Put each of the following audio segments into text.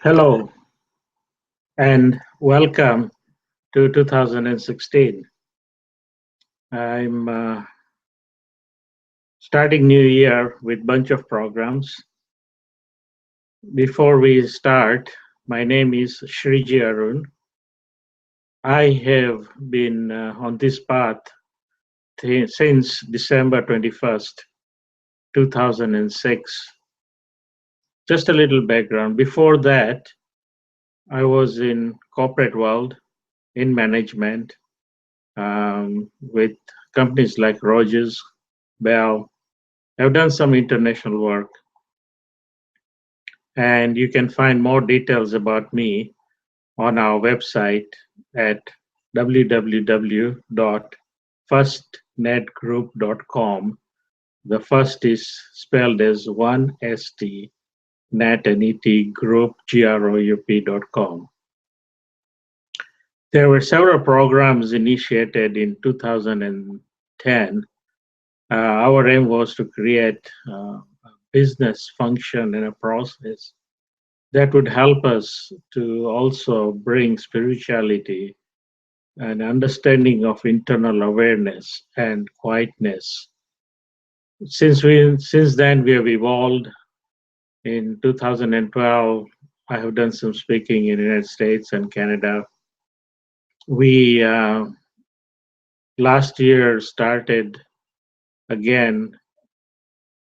Hello and welcome to 2016. I'm starting new year with bunch of programs. Before we start, my name is Shriji Arun. I have been on this path since December 21st, 2006. Just a little background. Before that, I was in corporate world in management with companies like Rogers, Bell. I've done some international work, and you can find more details about me on our website at www.firstnetgroup.com. The first is spelled as 1ST, net and ET group, group.com. There were several programs initiated in 2010. Our aim was to create a business function and a process that would help us to also bring spirituality and understanding of internal awareness and quietness. Since then we have evolved. In 2012, I have done some speaking in the United States and Canada. We last year started again,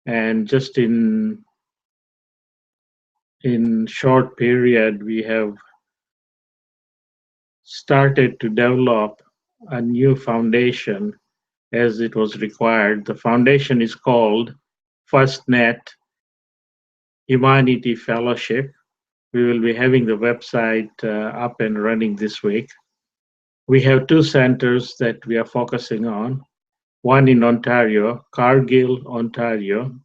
and just in short period we have started to develop a new foundation as it was required. The foundation is called FirstNet Humanity Fellowship. We will be having the website up and running this week. We have two centers that we are focusing on, one in Ontario, Cargill, Ontario,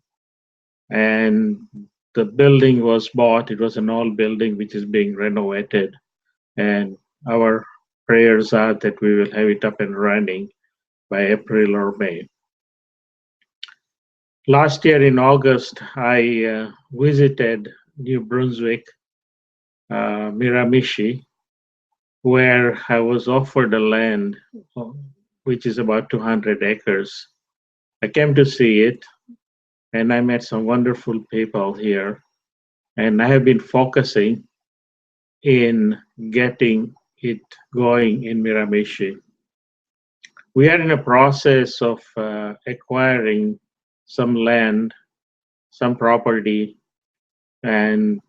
and the building was bought. It was an old building which is being renovated, and our prayers are that we will have it up and running by April or May. Last year in August, I visited New Brunswick, Miramichi, where I was offered a land which is about 200 acres. I came to see it, and I met some wonderful people here, and I have been focusing in getting it going in Miramichi. We are in a process of acquiring some land, some property, and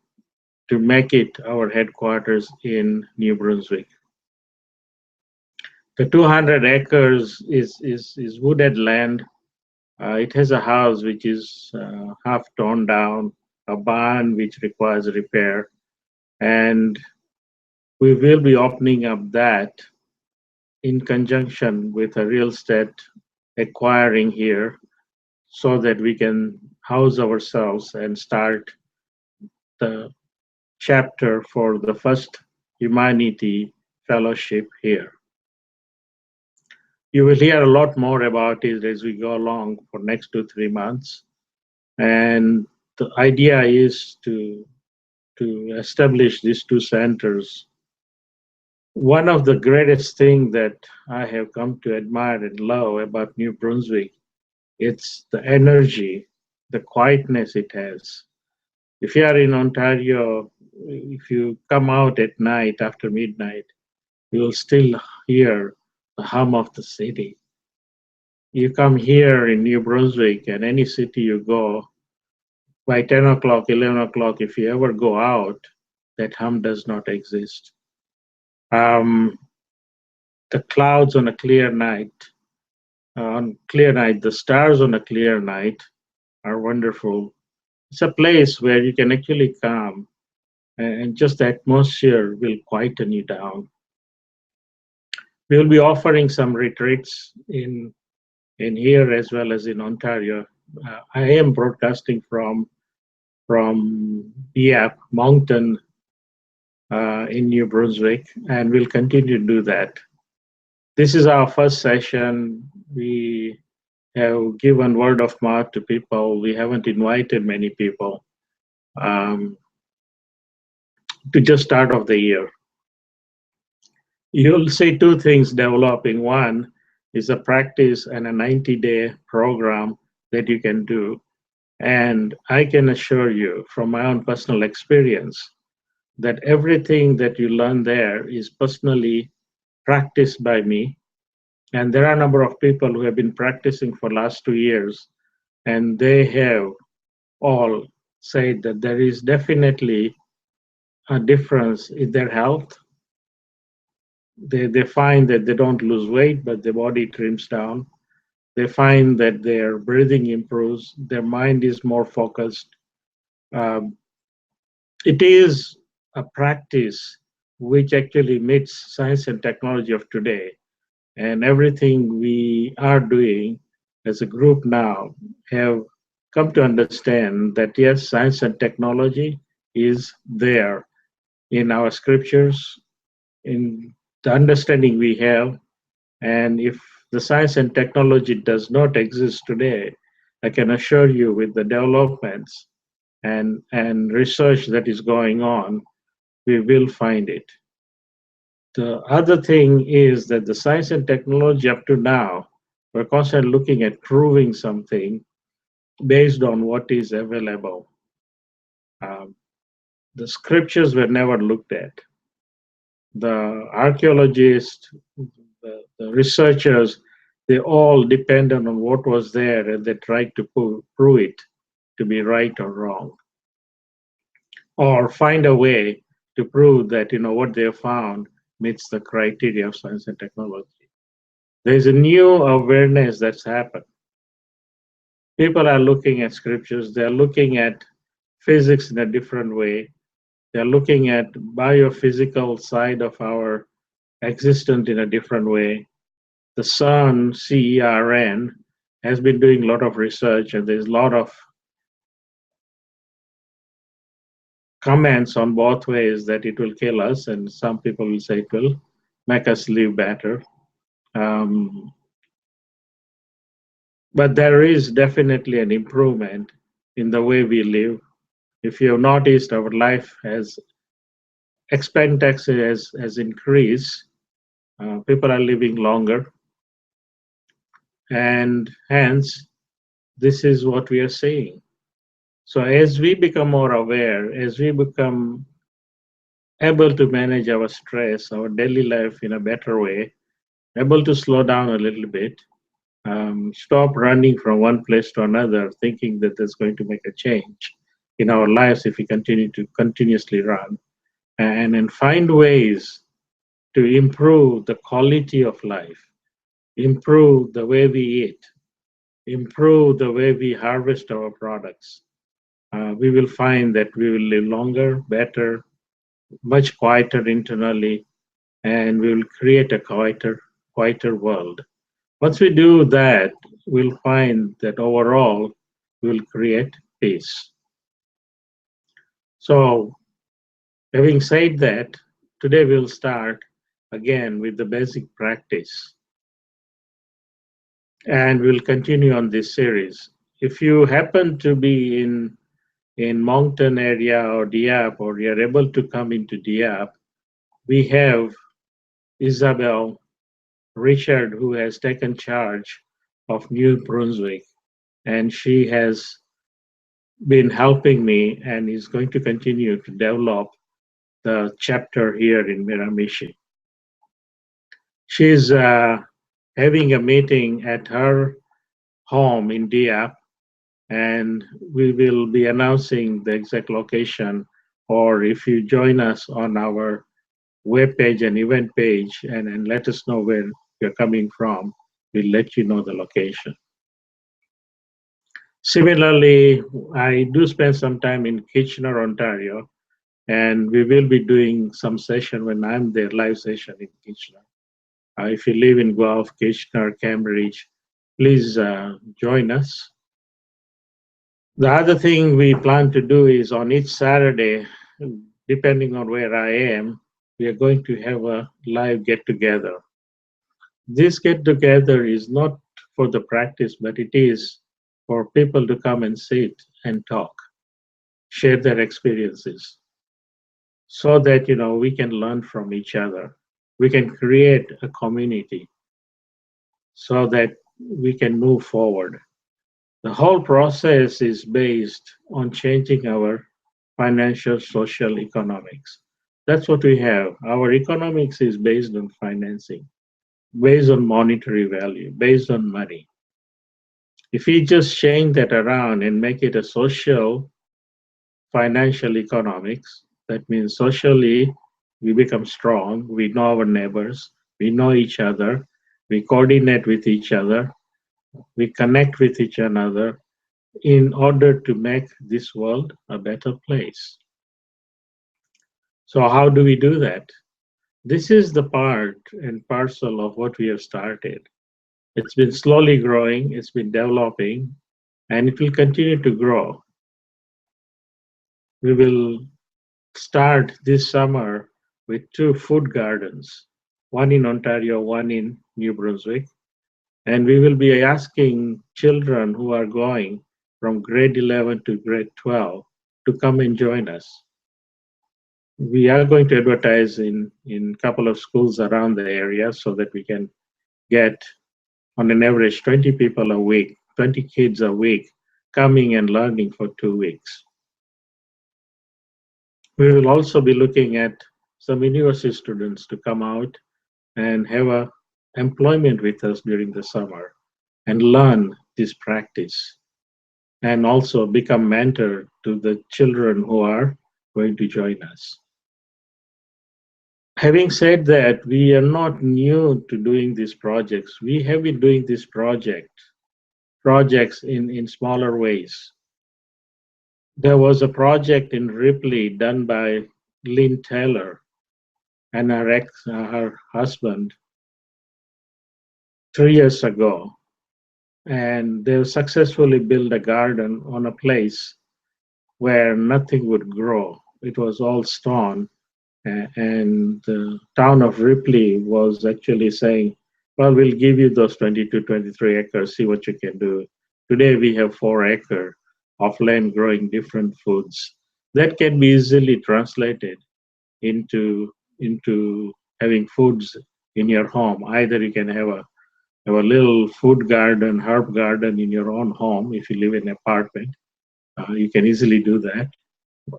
to make it our headquarters in New Brunswick. The 200 acres is wooded land. It has a house which is half torn down, a barn which requires repair, and we will be opening up that in conjunction with a real estate acquiring here so that we can house ourselves and start the chapter for the First Humanity Fellowship here. You will hear a lot more about it as we go along for next 2-3 months. And the idea is to establish these two centers. One of the greatest things that I have come to admire and love about New Brunswick, it's the energy, the quietness it has. If you are in Ontario, if you come out at night after midnight, you will still hear the hum of the city. You come here in New Brunswick, and any city you go, by 10 o'clock, 11 o'clock, if you ever go out, that hum does not exist. The clouds on a clear night, the stars on a clear night are wonderful. It's a place where you can actually come, and just the atmosphere will quieten you down. We will be offering some retreats in here as well as in Ontario. I am broadcasting from Dieppe Mountain in New Brunswick, and we'll continue to do that. This is our first session. We have given word of mouth to people. We haven't invited many people. to just start off the year. You'll see two things developing. One is a practice and a 90-day program that you can do. And I can assure you from my own personal experience that everything that you learn there is personally practiced by me. And there are a number of people who have been practicing for last 2 years, and they have all said that there is definitely a difference in their health. They find that they don't lose weight, but their body trims down. They find that their breathing improves, their mind is more focused. Um, it is a practice which actually meets science and technology of today. And everything we are doing as a group now have come to understand that yes, science and technology is there in our scriptures, in the understanding we have. And if the science and technology does not exist today, I can assure you with the developments and research that is going on, we will find it. The other thing is that the science and technology up to now, we're constantly looking at proving something based on what is available. Um, the scriptures were never looked at. The archaeologists, the researchers, they all depended on what was there and they tried to prove it to be right or wrong, or find a way to prove that what they have found meets the criteria of science and technology. There's a new awareness that's happened. People are looking at scriptures, they're looking at physics in a different way. They're looking at biophysical side of our existence in a different way. The CERN, CERN, has been doing a lot of research, and there's a lot of comments on both ways that it will kill us, and some people will say it will make us live better. But there is definitely an improvement in the way we live. If you have noticed, our life expectancy has increased. People are living longer, and hence, this is what we are seeing. So as we become more aware, as we become able to manage our stress, our daily life in a better way, able to slow down a little bit, stop running from one place to another, thinking that there's going to make a change in our lives if we continue to continuously run, and then find ways to improve the quality of life, improve the way we eat, improve the way we harvest our products. We will find that we will live longer, better, much quieter internally, and we will create a quieter world. Once we do that, we'll find that overall we'll create peace. So, having said that, today we'll start again with the basic practice, and we'll continue on this series. If you happen to be in Moncton area or Dieppe, or you're able to come into Dieppe, we have Isabel Richard, who has taken charge of New Brunswick, and she has been helping me and is going to continue to develop the chapter here in Miramichi. She's having a meeting at her home in Dieppe, and we will be announcing the exact location, or if you join us on our webpage and event page and let us know where you're coming from, we'll let you know the location. Similarly, I do spend some time in Kitchener, Ontario, and we will be doing some session when I'm there, live session in Kitchener. If you live in Guelph, Kitchener, Cambridge, please join us. The other thing we plan to do is on each Saturday, depending on where I am, we are going to have a live get-together. This get-together is not for the practice, but it is for people to come and sit and talk, share their experiences. so that we can learn from each other. We can create a community so that we can move forward. The whole process is based on changing our financial, social, economics. That's what we have. Our economics is based on financing, based on monetary value, based on money. If we just change that around and make it a social, financial economics, that means socially we become strong, we know our neighbors, we know each other, we coordinate with each other, we connect with each another in order to make this world a better place. So, how do we do that? This is the part and parcel of what we have started. It's been slowly growing, it's been developing, and it will continue to grow. We will start this summer with two food gardens, one in Ontario, one in New Brunswick. And we will be asking children who are going from grade 11 to grade 12 to come and join us. We are going to advertise in a couple of schools around the area so that we can get, on an average, 20 people a week, 20 kids a week coming and learning for 2 weeks. We will also be looking at some university students to come out and have a employment with us during the summer and learn this practice and also become mentor to the children who are going to join us. Having said that, we are not new to doing these projects. We have been doing these projects in smaller ways. There was a project in Ripley done by Lynn Taylor and her husband 3 years ago, and they successfully built a garden on a place where nothing would grow. It was all stone, and the town of Ripley was actually saying, well, we'll give you those 22, 23 acres, see what you can do. Today we have 4 acres of land growing different foods. That can be easily translated into having foods in your home. Either you can have a little food garden, herb garden in your own home if you live in an apartment. You can easily do that.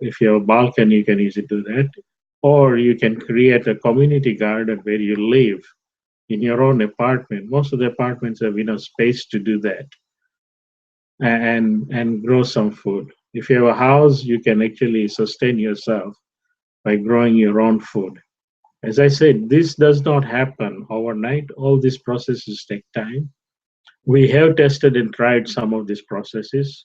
If you have a balcony, you can easily do that. Or you can create a community garden where you live in your own apartment. Most of the apartments have enough space to do that and grow some food. If you have a house, you can actually sustain yourself by growing your own food. As I said, this does not happen overnight. All these processes take time. We have tested and tried some of these processes,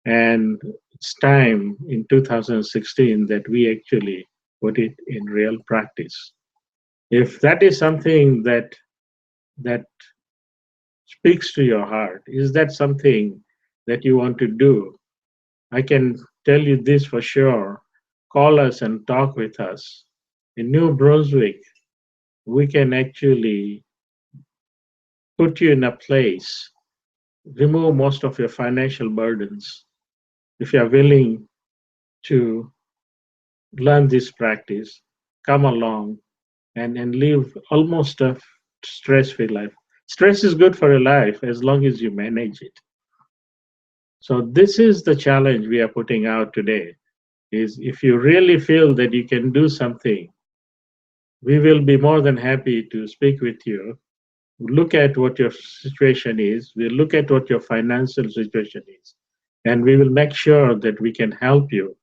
and it's time in 2016 that we actually put it in real practice. If that is something that speaks to your heart, is that something that you want to do? I can tell you this for sure. Call us and talk with us. In New Brunswick, we can actually put you in a place, remove most of your financial burdens. If you are willing to learn this practice, come along and live almost a stress-free life. Stress is good for your life as long as you manage it. So this is the challenge we are putting out today, is if you really feel that you can do something, we will be more than happy to speak with you, look at what your situation is, we'll look at what your financial situation is, and we will make sure that we can help you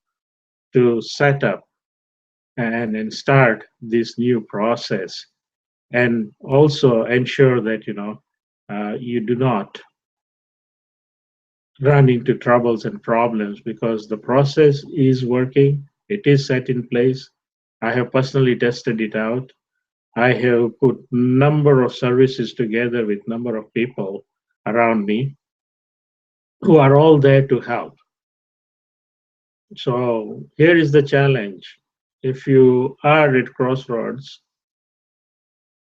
to set up and start this new process, and also ensure that you do not run into troubles and problems, because the process is working, it is set in place. I have personally tested it out. I have put number of services together with number of people around me who are all there to help. So here is the challenge. If you are at crossroads,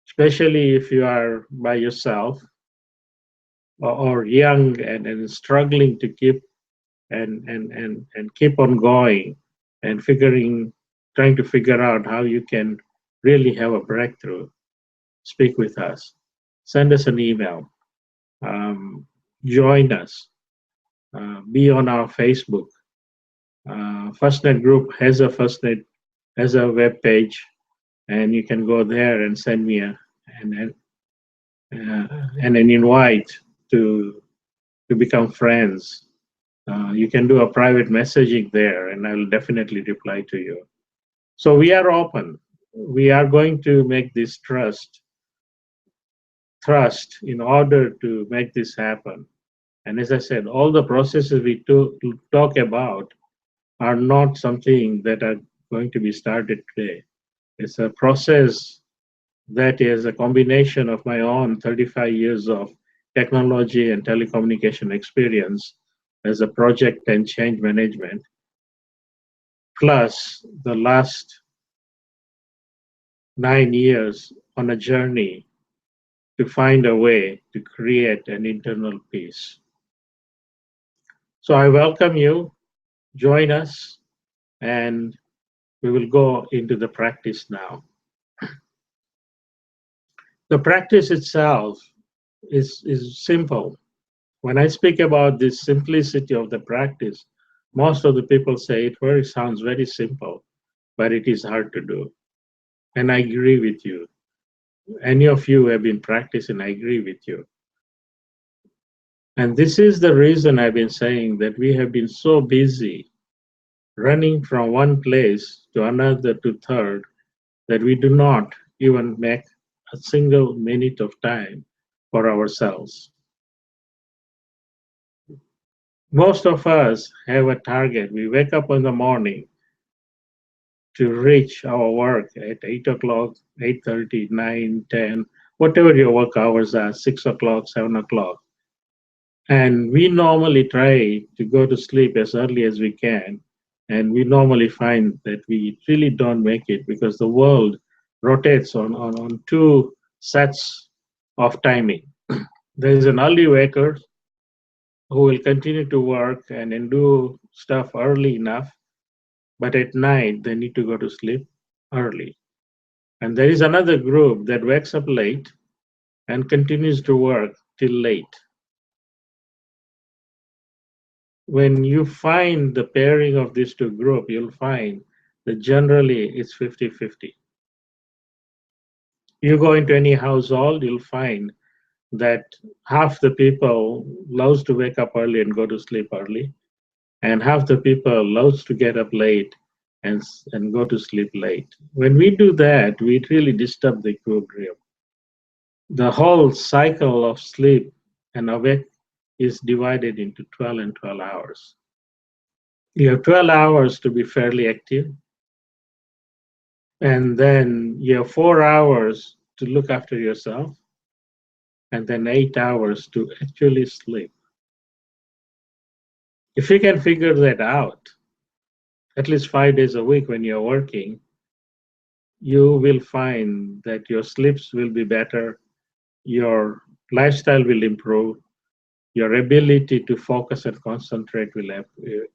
especially if you are by yourself or young and struggling to keep and keep on going and figuring trying to figure out how you can really have a breakthrough, speak with us. Send us an email. Join us. Be on our Facebook. FirstNet Group has a web page, and you can go there and send me an, and an invite to become friends. You can do a private messaging there, and I will definitely reply to you. So we are open. We are going to make this trust in order to make this happen. And as I said, all the processes we talk about are not something that are going to be started today. It's a process that is a combination of my own 35 years of technology and telecommunication experience as a project and change management, plus the last 9 years on a journey to find a way to create an internal peace. So I welcome you, join us, and we will go into the practice now. The practice itself is simple. When I speak about this simplicity of the practice, most of the people say sounds very simple, but it is hard to do. And I agree with you. Any of you have been practicing, I agree with you. And this is the reason I've been saying that we have been so busy running from one place to another to third that we do not even make a single minute of time for ourselves. Most of us have a target. We wake up in the morning to reach our work at 8 o'clock, 8:30, 9, 10, whatever your work hours are, 6 o'clock, 7 o'clock. And we normally try to go to sleep as early as we can. And we normally find that we really don't make it because the world rotates on two sets of timing. There is an early waker who will continue to work and do stuff early enough, but at night they need to go to sleep early. And there is another group that wakes up late and continues to work till late. When you find the pairing of these two groups, you'll find that generally it's 50-50. You go into any household, you'll find that half the people loves to wake up early and go to sleep early, and half the people loves to get up late and go to sleep late. When we do that, we really disturb the equilibrium. The whole cycle of sleep and awake is divided into 12 and 12 hours. You have 12 hours to be fairly active, and then you have 4 hours to look after yourself, and then 8 hours to actually sleep. If you can figure that out, at least 5 days a week when you're working, you will find that your sleeps will be better, your lifestyle will improve, your ability to focus and concentrate will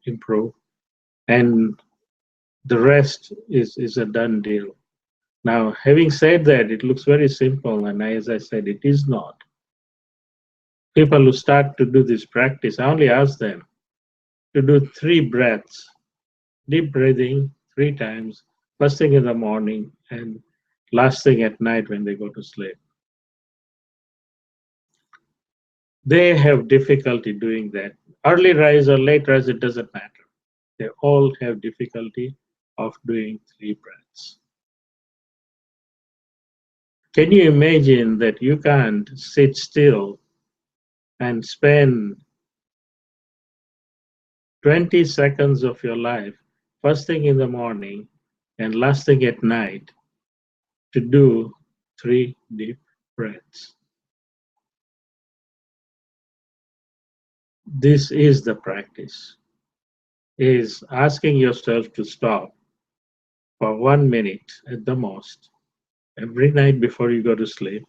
improve, and the rest is a done deal. Now, having said that, it looks very simple, and as I said, it is not. People who start to do this practice, I only ask them to do 3 breaths, deep breathing 3 times, first thing in the morning and last thing at night when they go to sleep. They have difficulty doing that. Early rise or late rise, it doesn't matter. They all have difficulty of doing 3 breaths. Can you imagine that you can't sit still and spend 20 seconds of your life, first thing in the morning and last thing at night, to do 3 deep breaths? This is the practice, is asking yourself to stop for 1 minute at the most every night before you go to sleep,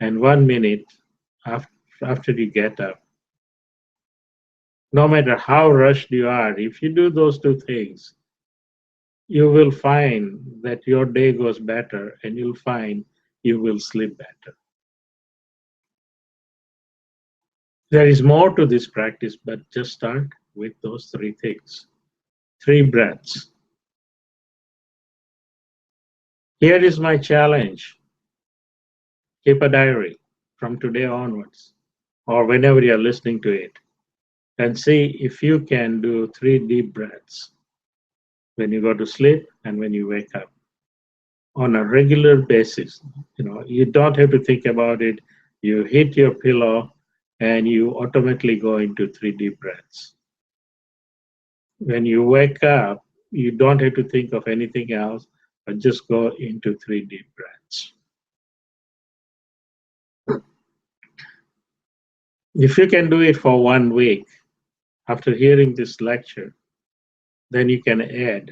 and 1 minute after you get up. No matter how rushed you are, if you do those 2 things, you will find that your day goes better and you'll find you will sleep better. There is more to this practice, but just start with those three things. Three breaths. Here is my challenge. Keep a diary from today onwards, or whenever you're listening to it, and see if you can do three deep breaths when you go to sleep and when you wake up on a regular basis. You don't have to think about it. You hit your pillow and you automatically go into three deep breaths. When you wake up, you don't have to think of anything else, but just go into three deep breaths. If you can do it for 1 week after hearing this lecture, then you can add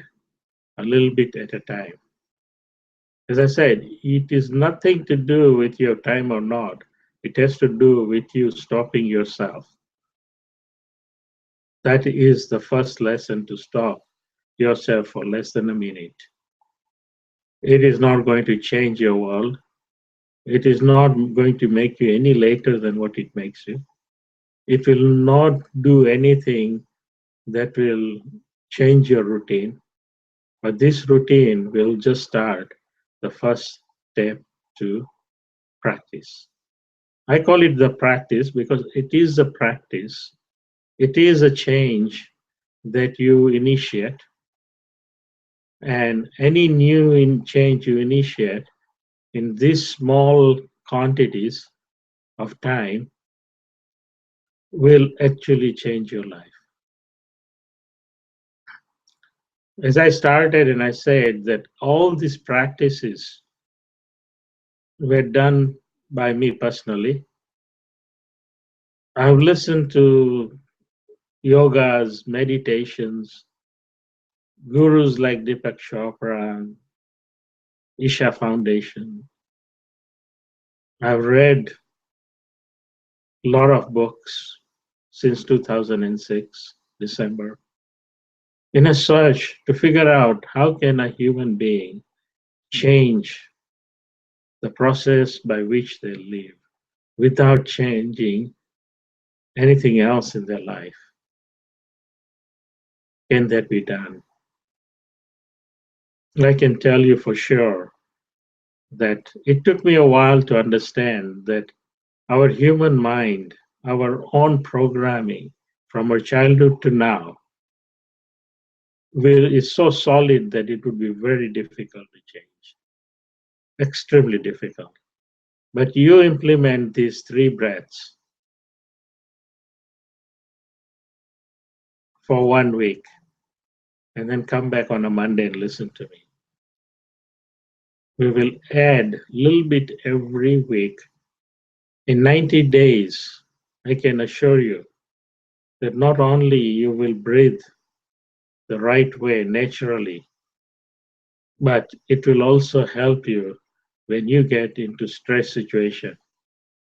a little bit at a time. As I said, it is nothing to do with your time or not. It has to do with you stopping yourself. That is the first lesson, to stop yourself for less than a minute. It is not going to change your world. It is not going to make you any later than what it makes you. It will not do anything that will change your routine. But this routine will just start the first step to practice. I call it the practice because it is a practice. It is a change that you initiate, and any new change you initiate in these small quantities of time will actually change your life. As I started and I said that all these practices were done by me personally. I've listened to yogas, meditations, gurus like Deepak Chopra and Isha Foundation. I've read a lot of books since 2006, December, in a search to figure out how can a human being change the process by which they live without changing anything else in their life. Can that be done? I can tell you for sure that it took me a while to understand that our human mind, our own programming from our childhood to now, is so solid that it would be very difficult to change, extremely difficult. But you implement these three breaths for 1 week and then come back on a Monday and listen to me. We will add a little bit every week. In 90 days, I can assure you that not only you will breathe the right way naturally, but it will also help you when you get into stress situation,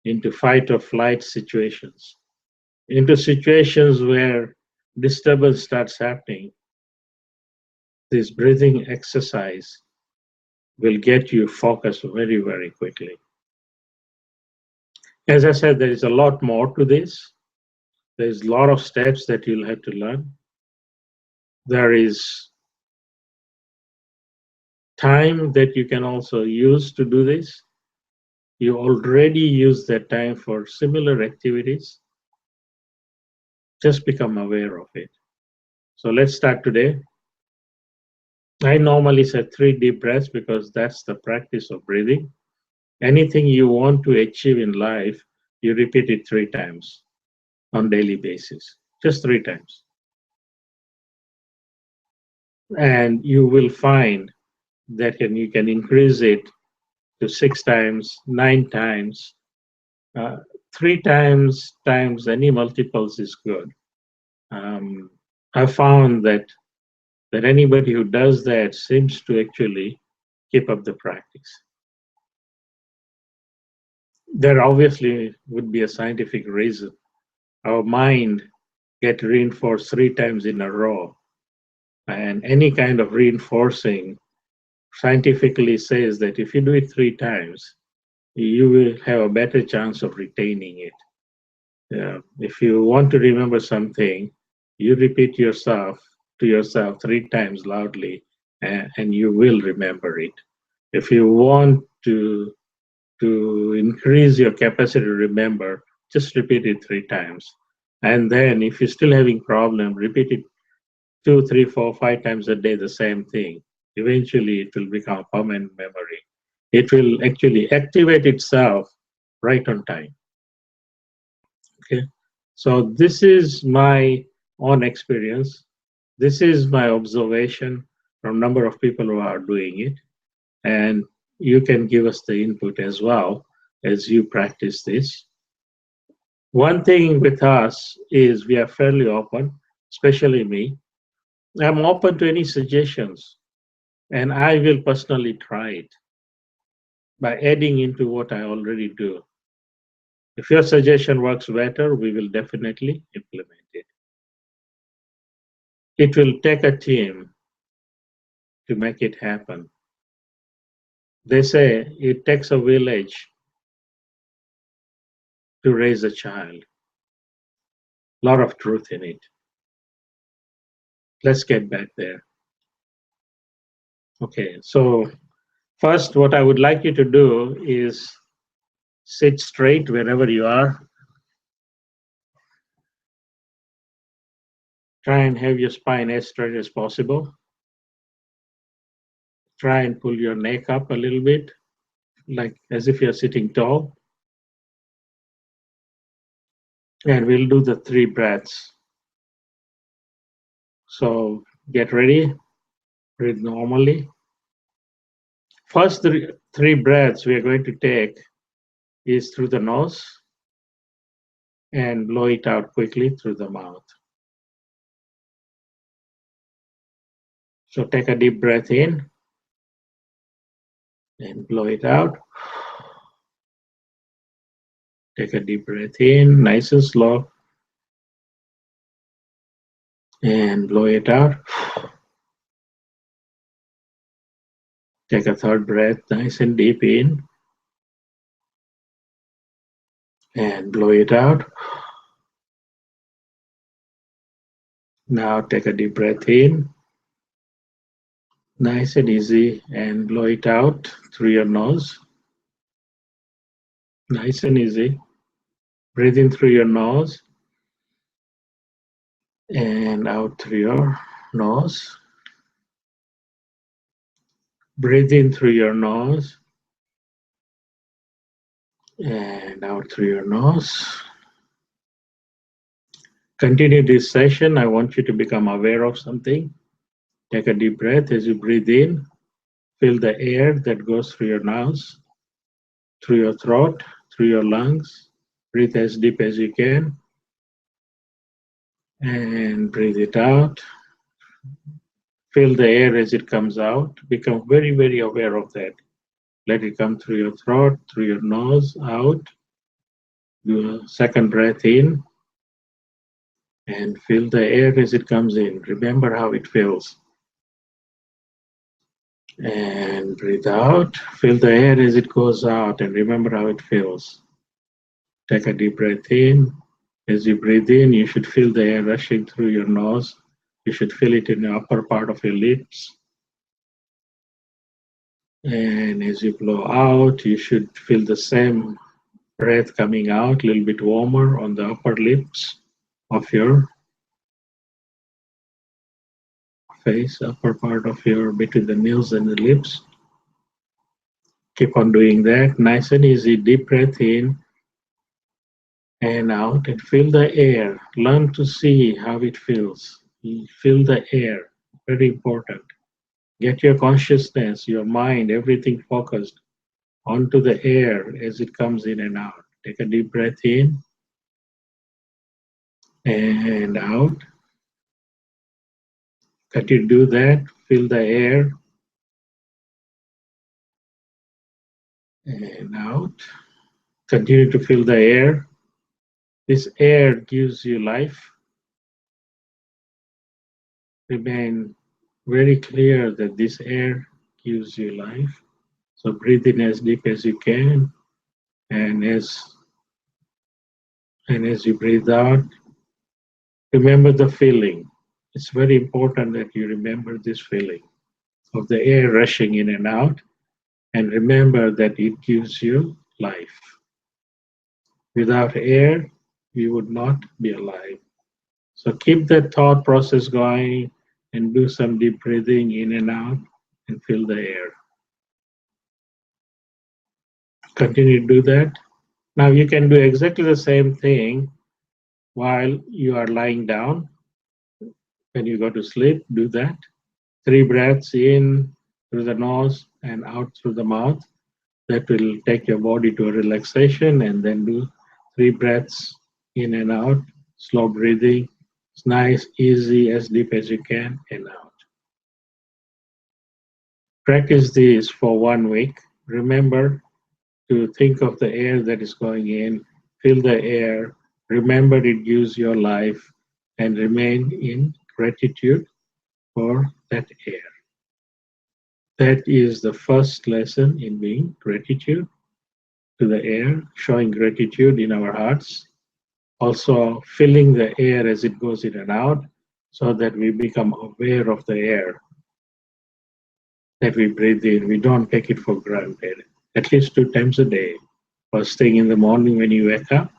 into fight or flight situations, into situations where disturbance starts happening. This breathing exercise will get you focused very, very quickly. As I said, there is a lot more to this. There's a lot of steps that you'll have to learn. There is time that you can also use to do this. You already use that time for similar activities. Just become aware of it. So let's start today. I normally say 3 deep breaths because that's the practice of breathing. Anything you want to achieve in life, you repeat it 3 times on daily basis, just 3 times. And you will find that you can increase it to 6 times, 9 times, 3 times times any multiples is good. I found that anybody who does that seems to actually keep up the practice. There obviously would be a scientific reason. Our mind get reinforced 3 times in a row. And any kind of reinforcing scientifically says that if you do it 3 times, you will have a better chance of retaining it. If you want to remember something, you repeat yourself to yourself 3 times loudly, and you will remember it. If you want to increase your capacity to remember, just repeat it 3 times. And then if you're still having problem, repeat it 2, 3, 4, 5 times a day, the same thing. Eventually it will become permanent memory. It will actually activate itself right on time. Okay. So this is my own experience. This is my observation from number of people who are doing it. And you can give us the input as well as you practice this. One thing with us is we are fairly open, especially me. I'm open to any suggestions, and I will personally try it by adding into what I already do. If your suggestion works better, we will definitely implement it. It will take a team to make it happen. They say it takes a village to raise a child. A lot of truth in it. Let's get back there. Okay, so first, what I would like you to do is sit straight wherever you are. Try and have your spine as straight as possible. Try and pull your neck up a little bit, like as if you're sitting tall. And we'll do the 3 breaths. So get ready, breathe normally. First 3 breaths we are going to take is through the nose and blow it out quickly through the mouth. So take a deep breath in and blow it out. Take a deep breath in, nice and slow, and blow it out. Take a 3rd breath, nice and deep in, and blow it out. Now take a deep breath in, nice and easy, and blow it out through your nose. Nice and easy. Breathe in through your nose and out through your nose. Breathe in through your nose and out through your nose. Continue this session. I want you to become aware of something. Take a deep breath as you breathe in. Feel the air that goes through your nose, through your throat, through your lungs. Breathe as deep as you can. And breathe it out. Feel the air as it comes out. Become very, very aware of that. Let it come through your throat, through your nose, out. Do a 2nd breath in. And feel the air as it comes in. Remember how it feels. And breathe out. Feel the air as it goes out and remember how it feels. Take a deep breath in. As you breathe in, you should feel the air rushing through your nose. You should feel it in the upper part of your lips. And as you blow out, you should feel the same breath coming out, a little bit warmer on the upper lips of your face, upper part of your, between the nails and the lips. Keep on doing that, nice and easy. Deep breath in and out, and feel the air. Learn to see how it feels. Feel the air, very important. Get your consciousness, your mind, everything focused onto the air as it comes in and out. Take a deep breath in and out. Continue to do that. Feel the air and out. Continue to feel the air. This air gives you life. Remain very clear that this air gives you life. So breathe in as deep as you can, and as you breathe out, remember the feeling. It's very important that you remember this feeling of the air rushing in and out, and remember that it gives you life. Without air, we would not be alive. So keep that thought process going and do some deep breathing in and out and feel the air. Continue to do that. Now you can do exactly the same thing while you are lying down. When you go to sleep, do that. 3 breaths in through the nose and out through the mouth. That will take your body to a relaxation, and then do 3 breaths in and out, slow breathing. It's nice, easy, as deep as you can, and out. Practice this for 1 week. Remember to think of the air that is going in, feel the air, remember it gives your life, and remain in gratitude for that air. That is the first lesson in being gratitude to the air, showing gratitude in our hearts. Also, feeling the air as it goes in and out so that we become aware of the air that we breathe in. We don't take it for granted. At least 2 times a day. First thing in the morning when you wake up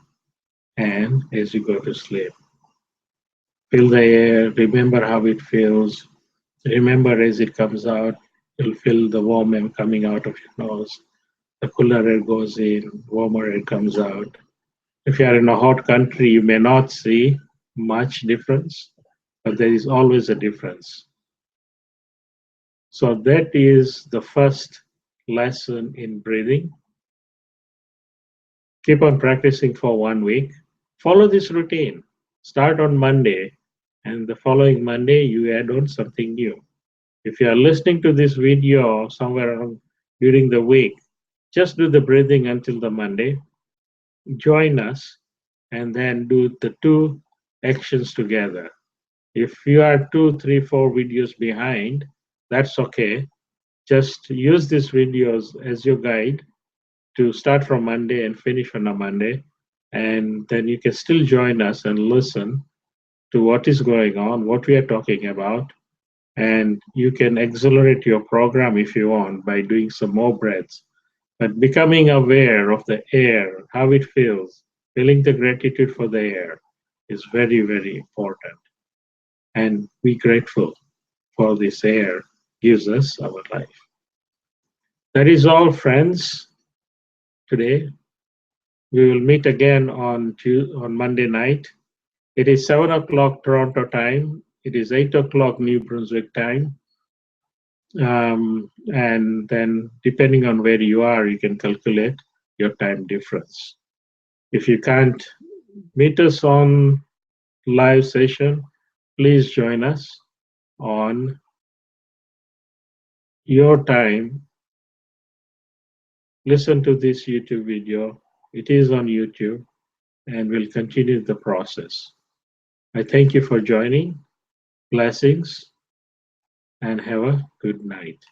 and as you go to sleep. Feel the air, remember how it feels. Remember as it comes out, you'll feel the warm air coming out of your nose. The cooler air goes in, warmer air comes out. If you are in a hot country, you may not see much difference, but there is always a difference. So that is the first lesson in breathing. Keep on practicing for 1 week. Follow this routine. Start on Monday, and the following Monday, you add on something new. If you are listening to this video somewhere during the week, just do the breathing until the Monday. Join us, and then do the two actions together. If you are 2, 3, 4 videos behind, that's okay. Just use these videos as your guide to start from Monday and finish on a Monday. And then you can still join us and listen to what is going on, what we are talking about. And you can accelerate your program if you want by doing some more breaths. But becoming aware of the air, how it feels, feeling the gratitude for the air is very, very important. And be grateful for this air gives us our life. That is all, friends, today. We will meet again on Monday night. It is 7 o'clock Toronto time. It is 8 o'clock New Brunswick time. And then depending on where you are, you can calculate your time difference. If you can't meet us on live session, please join us on your time. Listen to this YouTube video. It is on YouTube, and we'll continue the process. I thank you for joining. Blessings, and have a good night.